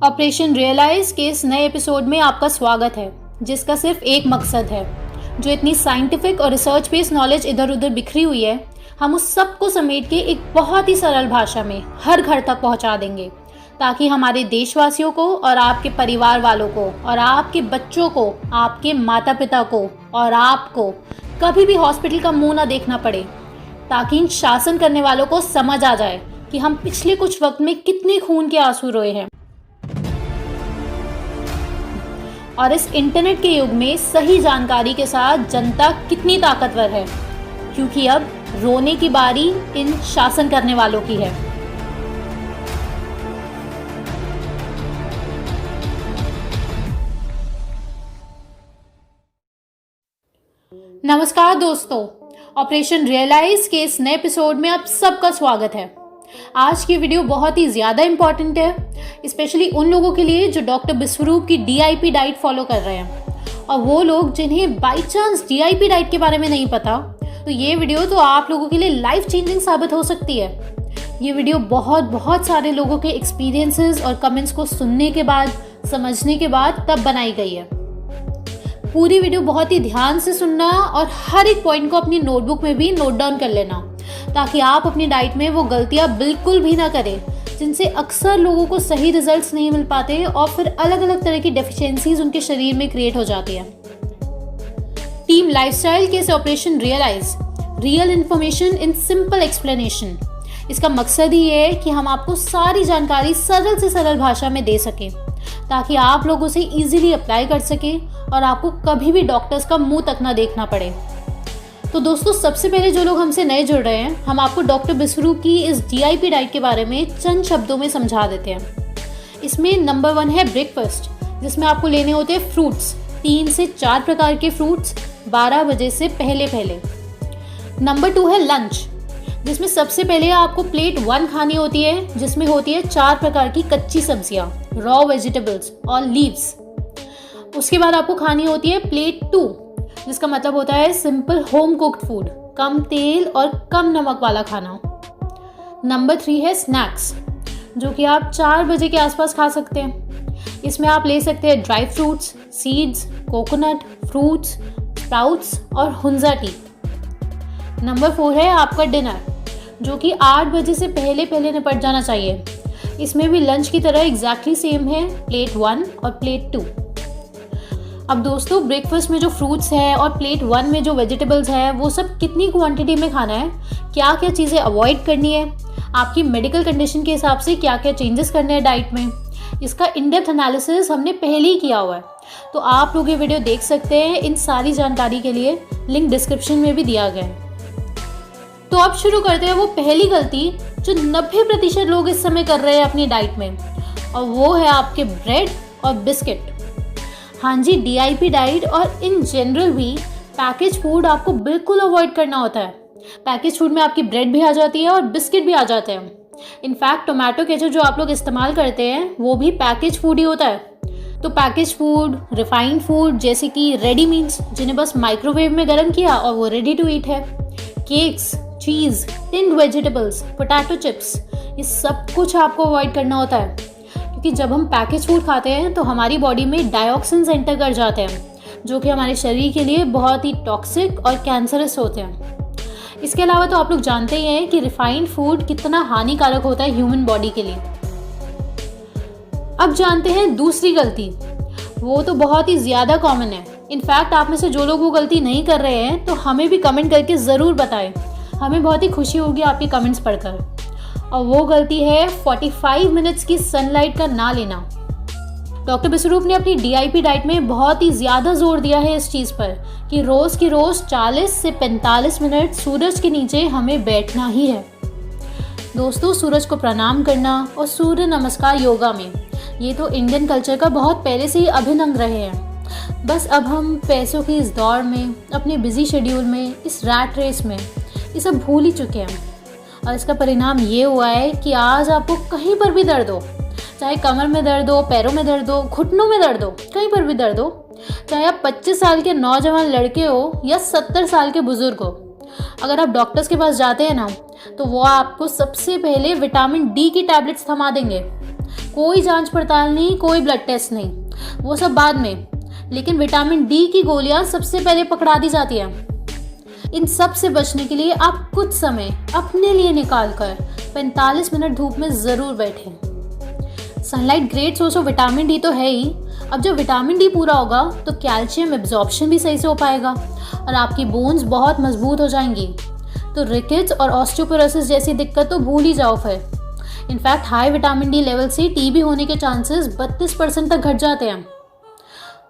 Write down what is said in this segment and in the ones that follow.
Operation realise के इस नए एपिसोड में आपका स्वागत है, जिसका सिर्फ एक मकसद है। जो इतनी साइंटिफिक और रिसर्च बेस्ड नॉलेज इधर उधर बिखरी हुई है, हम उस सब को समेट के एक बहुत ही सरल भाषा में हर घर तक पहुंचा देंगे, ताकि हमारे देशवासियों को और आपके परिवार वालों को और आपके बच्चों को, आपके माता पिता को और आपको कभी भी हॉस्पिटल का मुंह ना देखना पड़े, ताकि इन शासन करने वालों को समझ आ जाए कि हम पिछले कुछ वक्त में कितने खून के आंसू रोए हैं। और इस इंटरनेट के युग में सही जानकारी के साथ जनता कितनी ताकतवर है, क्योंकि अब रोने की बारी इन शासन करने वालों की है। नमस्कार दोस्तों, ऑपरेशन रियलाइज के इस नए एपिसोड में आप सबका स्वागत है। आज की वीडियो बहुत ही ज़्यादा इम्पॉर्टेंट है, स्पेशली उन लोगों के लिए जो डॉक्टर बिस्वरूप की DIP डाइट फॉलो कर रहे हैं, और वो लोग जिन्हें बाई चांस DIP डाइट के बारे में नहीं पता, तो ये वीडियो तो आप लोगों के लिए लाइफ चेंजिंग साबित हो सकती है। ये वीडियो बहुत सारे लोगों के एक्सपीरियंसेस और कमेंट्स को सुनने के बाद, समझने के बाद तब बनाई गई है। पूरी वीडियो बहुत ही ध्यान से सुनना और हर एक पॉइंट को अपनी नोटबुक में भी नोट डाउन कर लेना, ताकि आप अपनी डाइट में वो गलतियां बिल्कुल भी ना करें जिनसे अक्सर लोगों को सही रिजल्ट्स नहीं मिल पाते और फिर अलग अलग तरह की डेफिशिएंसीज उनके शरीर में क्रिएट हो जाती है। टीम लाइफस्टाइल के इस operation realize, real information in simple explanation, इसका मकसद ही है कि हम आपको सारी जानकारी सरल से सरल भाषा में दे सकें, ताकि आप लोग उसे इजीली अप्लाई कर सकें और आपको कभी भी डॉक्टर्स का मुंह तक ना देखना पड़े। तो दोस्तों, सबसे पहले जो लोग हमसे नए जुड़ रहे हैं, हम आपको डॉक्टर बिस्वरूप की इस DIP डाइट के बारे में चंद शब्दों में समझा देते हैं। इसमें नंबर 1 है ब्रेकफास्ट, जिसमें आपको लेने होते हैं फ्रूट्स, 3 से 4 प्रकार के फ्रूट्स 12 बजे से पहले। नंबर 2 है लंच, जिसमें सबसे पहले आपको प्लेट 1 खानी होती है, जिसमें होती है 4 प्रकार की कच्ची सब्जियां, रॉ वेजिटेबल्स और लीव्स। उसके बाद आपको खानी होती है प्लेट 2, जिसका मतलब होता है सिंपल होम कुक्ड फूड, कम तेल और कम नमक वाला खाना। नंबर 3 है स्नैक्स, जो कि आप 4 बजे के आसपास खा सकते हैं। इसमें आप ले सकते हैं dry fruits, seeds, coconut, fruits, sprouts और हुंजा टी। नंबर 4 है आपका डिनर, जो कि 8 बजे से पहले निपट जाना चाहिए। इसमें भी लंच की तरह एग्जैक्टली सेम है, प्लेट 1 और प्लेट 2। अब दोस्तों, ब्रेकफास्ट में जो फ्रूट्स है और प्लेट 1 में जो वेजिटेबल्स है, वो सब कितनी क्वांटिटी में खाना है, क्या क्या चीज़ें अवॉइड करनी है, आपकी मेडिकल कंडीशन के हिसाब से क्या क्या चेंजेस करने हैं डाइट में, इसका इन डेप्थ एनालिसिस हमने पहले ही किया हुआ है। तो आप लोग ये वीडियो देख सकते हैं। इन सारी जानकारी के लिए लिंक डिस्क्रिप्शन में भी दिया गया है। तो अब शुरू करते हैं वो पहली गलती जो 90% लोग इस समय कर रहे हैं अपनी डाइट में, और वो है आपके ब्रेड और बिस्किट। हाँ जी, DIP डाइट और इन जनरल भी पैकेज फूड आपको बिल्कुल अवॉइड करना होता है। पैकेज फूड में आपकी ब्रेड भी आ जाती है और बिस्किट भी आ जाते हैं। इनफैक्ट टोमेटो केचप जो आप लोग इस्तेमाल करते हैं, वो भी पैकेज फूड ही होता है। तो पैकेज फूड, रिफाइंड फूड जैसे कि रेडी मील्स, जिन्हें बस माइक्रोवेव में गर्म किया और वो रेडी टू ईट है, केक्स, चीज़, टिन्ड वेजिटेबल्स, पोटैटो चिप्स, ये सब कुछ आपको अवॉइड करना होता है, क्योंकि जब हम पैकेज फूड खाते हैं तो हमारी बॉडी में डायऑक्सिन्स एंटर कर जाते हैं, जो कि हमारे शरीर के लिए बहुत ही टॉक्सिक और कैंसरस होते हैं। इसके अलावा तो आप लोग जानते ही हैं कि रिफाइंड फूड कितना हानिकारक होता है ह्यूमन बॉडी के लिए। अब जानते हैं दूसरी गलती, वो तो बहुत ही ज़्यादा कॉमन है। इनफैक्ट आप में से जो लोग वो गलती नहीं कर रहे हैं, तो हमें भी कमेंट करके ज़रूर बताएं, हमें बहुत ही खुशी होगी आपके कमेंट्स पढ़कर। और वो गलती है 45 मिनट्स की सनलाइट का ना लेना। डॉक्टर बिस्वरूप ने अपनी DIP डाइट में बहुत ही ज़्यादा जोर दिया है इस चीज़ पर कि रोज़ की रोज़ 40 से 45 मिनट सूरज के नीचे हमें बैठना ही है। दोस्तों, सूरज को प्रणाम करना और सूर्य नमस्कार योगा में, ये तो इंडियन कल्चर का बहुत पहले से ही अभिन्न अंग रहे हैं। बस अब हम पैसों की इस दौड़ में, अपने बिजी शेड्यूल में, इस रैट रेस में ये सब भूल ही चुके हैं। और इसका परिणाम ये हुआ है कि आज आपको कहीं पर भी दर्द हो, चाहे कमर में दर्द हो, पैरों में दर्द हो, घुटनों में दर्द हो, कहीं पर भी दर्द हो, चाहे आप 25 साल के नौजवान लड़के हो या 70 साल के बुजुर्ग हो, अगर आप डॉक्टर्स के पास जाते हैं ना, तो वो आपको सबसे पहले विटामिन D की टैबलेट्स थमा देंगे। कोई जांच पड़ताल नहीं, कोई ब्लड टेस्ट नहीं, वो सब बाद में। लेकिन विटामिन डी की गोलियां सबसे पहले पकड़ा दी जाती है। इन सब से बचने के लिए आप कुछ समय अपने लिए निकालकर 45 मिनट धूप में ज़रूर बैठें। Sunlight great source of vitamin D तो है ही। अब जब विटामिन डी पूरा होगा तो कैल्शियम एब्जॉर्प्शन भी सही से हो पाएगा और आपकी बोन्स बहुत मजबूत हो जाएंगी। तो रिकेट्स और ऑस्टियोपोरोसिस जैसी दिक्कत तो भूल ही जाओ फिर। In fact high vitamin D level से टीबी होने के चांसेस 32% तक घट जाते हैं।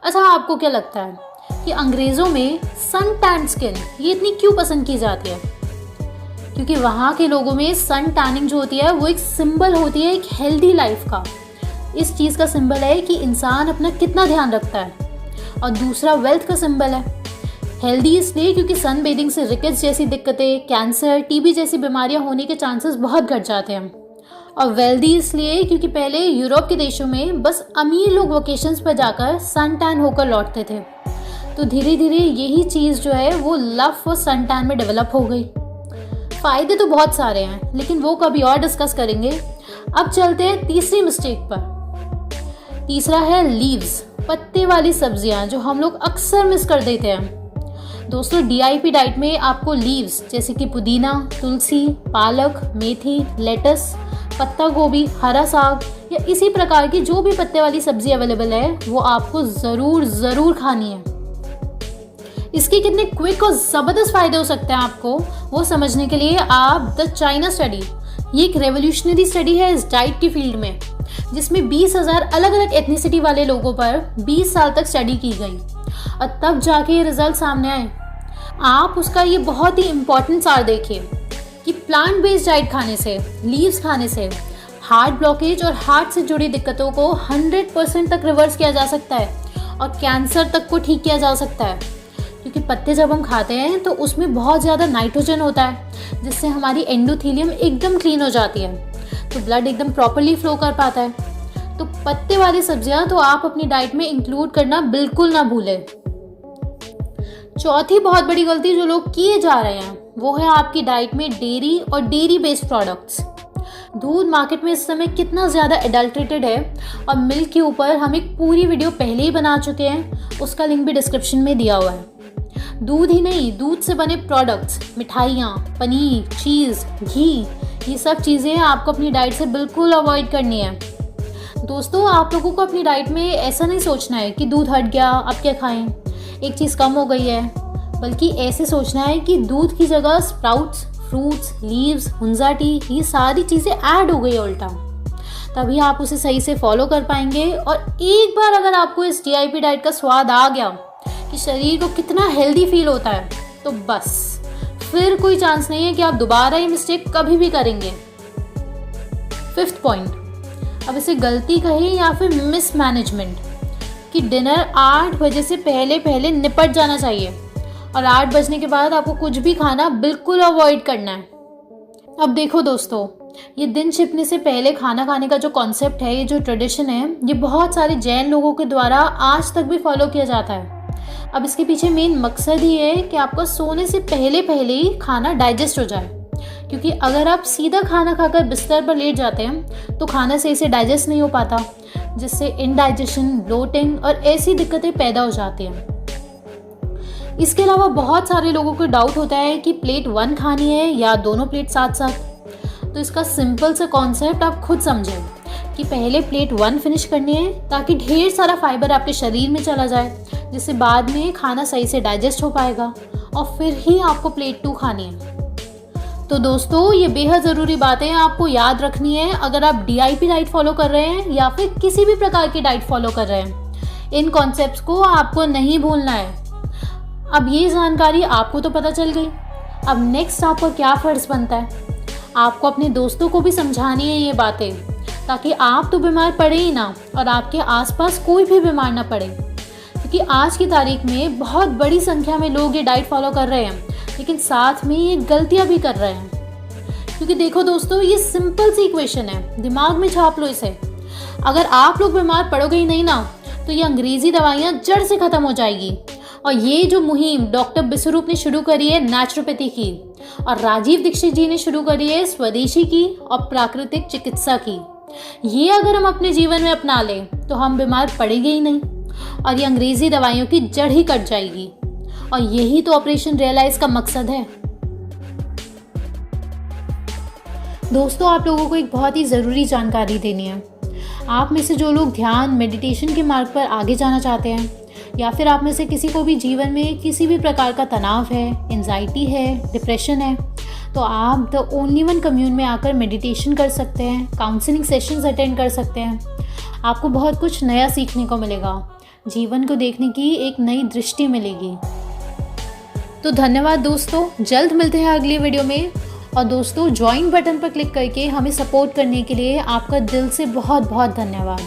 अच्छा, आपको क्या लगता है कि अंग्रेज़ों में सन टैन स्किन ये इतनी क्यों पसंद की जाती है? क्योंकि वहाँ के लोगों में सन टैनिंग जो होती है वो एक सिंबल होती है एक हेल्दी लाइफ का। इस चीज़ का सिंबल है कि इंसान अपना कितना ध्यान रखता है, और दूसरा वेल्थ का सिंबल है। हेल्दी इसलिए क्योंकि सन बेदिंग से रिकेट्स जैसी दिक्कतें, कैंसर, टीबी जैसी बीमारियां होने के चांसेस बहुत घट जाते हैं। और वेल्दी इसलिए क्योंकि पहले यूरोप के देशों में बस अमीर लोग वेकेशंस पर जाकर सन टैन होकर लौटते थे। तो धीरे धीरे यही चीज़ जो है वो लव फॉर सन टैन में डेवलप हो गई। फ़ायदे तो बहुत सारे हैं, लेकिन वो कभी और डिस्कस करेंगे। अब चलते हैं तीसरी मिस्टेक पर। तीसरा है लीव्स, पत्ते वाली सब्जियां जो हम लोग अक्सर मिस कर देते हैं। दोस्तों, DIP डाइट में आपको लीव्स जैसे कि पुदीना, तुलसी, पालक, मेथी, लेटस, पत्ता गोभी, हरा साग या इसी प्रकार की जो भी पत्ते वाली सब्जी अवेलेबल है वो आपको ज़रूर खानी है। इसके कितने क्विक और ज़बरदस्त फ़ायदे हो सकते हैं आपको वो समझने के लिए आप द चाइना स्टडी, ये एक रेवोल्यूशनरी स्टडी है इस डाइट की फील्ड में, जिसमें 20,000 अलग अलग एथनिसिटी वाले लोगों पर 20 साल तक स्टडी की गई और तब जाके ये रिजल्ट सामने आए। आप उसका ये बहुत ही इम्पोर्टेंट सार देखिए कि प्लांट बेस्ड डाइट खाने से, लीव्स खाने से हार्ट ब्लॉकेज और हार्ट से जुड़ी दिक्कतों को 100% तक रिवर्स किया जा सकता है और कैंसर तक को ठीक किया जा सकता है। क्योंकि पत्ते जब हम खाते हैं तो उसमें बहुत ज़्यादा नाइट्रोजन होता है, जिससे हमारी एंडोथेलियम एकदम क्लीन हो जाती है, तो ब्लड एकदम प्रॉपरली फ्लो कर पाता है। तो पत्ते वाली सब्जियां तो आप अपनी डाइट में इंक्लूड करना बिल्कुल ना भूलें। चौथी बहुत बड़ी गलती जो लोग किए जा रहे हैं वो है आपकी डाइट में डेयरी और डेयरी बेस्ड प्रोडक्ट्स। दूध मार्केट में इस समय कितना ज़्यादा एडल्ट्रेटेड है और मिल्क के ऊपर हम एक पूरी वीडियो पहले ही बना चुके हैं, उसका लिंक भी डिस्क्रिप्शन में दिया हुआ है। दूध ही नहीं, दूध से बने प्रोडक्ट्स, मिठाइयाँ, पनीर, चीज़, घी, ये सब चीज़ें आपको अपनी डाइट से बिल्कुल अवॉइड करनी है। दोस्तों, आप लोगों को अपनी डाइट में ऐसा नहीं सोचना है कि दूध हट गया अब क्या खाएं, एक चीज़ कम हो गई है, बल्कि ऐसे सोचना है कि दूध की जगह sprouts, fruits, leaves, Hunza T, ये सारी चीज़ें ऐड हो गई है उल्टा। तभी आप उसे सही से फॉलो कर पाएंगे। और एक बार अगर आपको इस DIP डाइट का स्वाद आ गया कि शरीर को कितना हेल्दी फील होता है, तो बस फिर कोई चांस नहीं है कि आप दोबारा ये मिस्टेक कभी भी करेंगे। 5th पॉइंट, अब इसे गलती कहें या फिर मिसमैनेजमेंट, कि डिनर 8 बजे से पहले निपट जाना चाहिए और 8 बजने के बाद आपको कुछ भी खाना बिल्कुल अवॉइड करना है। अब देखो दोस्तों, ये दिन छिपने से पहले खाना खाने का जो कॉन्सेप्ट है, ये जो ट्रेडिशन है, ये बहुत सारे जैन लोगों के द्वारा आज तक भी फॉलो किया जाता है। अब इसके पीछे मेन मकसद ही है कि आपका सोने से पहले ही खाना डाइजेस्ट हो जाए, क्योंकि अगर आप सीधा खाना खाकर बिस्तर पर लेट जाते हैं तो खाना सही से डाइजेस्ट नहीं हो पाता, जिससे इंडाइजेशन, ब्लोटिंग और ऐसी दिक्कतें पैदा हो जाती हैं। इसके अलावा बहुत सारे लोगों को डाउट होता है कि प्लेट 1 खानी है या दोनों प्लेट साथ साथ। तो इसका सिंपल सा कॉन्सेप्ट आप खुद समझें कि पहले प्लेट 1 फिनिश करनी है ताकि ढेर सारा फाइबर आपके शरीर में चला जाए, जिससे बाद में खाना सही से डाइजेस्ट हो पाएगा, और फिर ही आपको प्लेट 2 खानी है। तो दोस्तों, ये बेहद ज़रूरी बातें आपको याद रखनी है अगर आप DIP डाइट फॉलो कर रहे हैं या फिर किसी भी प्रकार की डाइट फॉलो कर रहे हैं। इन कॉन्सेप्ट्स को आपको नहीं भूलना है। अब ये जानकारी आपको तो पता चल गई, अब नेक्स्ट आपका क्या फ़र्ज़ बनता है? आपको अपने दोस्तों को भी समझानी है ये बातें, ताकि आप तो बीमार पड़े ही ना और आपके आसपास कोई भी बीमार ना पड़े। क्योंकि आज की तारीख में बहुत बड़ी संख्या में लोग ये डाइट फॉलो कर रहे हैं, लेकिन साथ में ये गलतियां भी कर रहे हैं। क्योंकि देखो दोस्तों, ये सिंपल सी इक्वेशन है, दिमाग में छाप लो इसे। अगर आप लोग बीमार पड़ोगे ही नहीं ना, तो ये अंग्रेजी दवाइयाँ जड़ से ख़त्म हो जाएगी। और ये जो मुहिम डॉक्टर बिस्वरूप ने शुरू करी है नेचुरोपैथी की, और राजीव दीक्षित जी ने शुरू करी है स्वदेशी की और प्राकृतिक चिकित्सा की, ये अगर हम अपने जीवन में अपना लें तो हम बीमार पड़ेंगे ही नहीं और ये अंग्रेजी दवाइयों की जड़ ही कट जाएगी। और यही तो ऑपरेशन रियलाइज का मकसद है। दोस्तों, आप लोगों को एक बहुत ही ज़रूरी जानकारी देनी है। आप में से जो लोग ध्यान मेडिटेशन के मार्ग पर आगे जाना चाहते हैं, या फिर आप में से किसी को भी जीवन में किसी भी प्रकार का तनाव है, एंजाइटी है, डिप्रेशन है, तो आप द ओनली वन कम्यून में आकर मेडिटेशन कर सकते हैं, काउंसलिंग सेशंस अटेंड कर सकते हैं। आपको बहुत कुछ नया सीखने को मिलेगा, जीवन को देखने की एक नई दृष्टि मिलेगी। तो धन्यवाद दोस्तों, जल्द मिलते हैं अगली वीडियो में। और दोस्तों, ज्वाइन बटन पर क्लिक करके हमें सपोर्ट करने के लिए आपका दिल से बहुत बहुत धन्यवाद।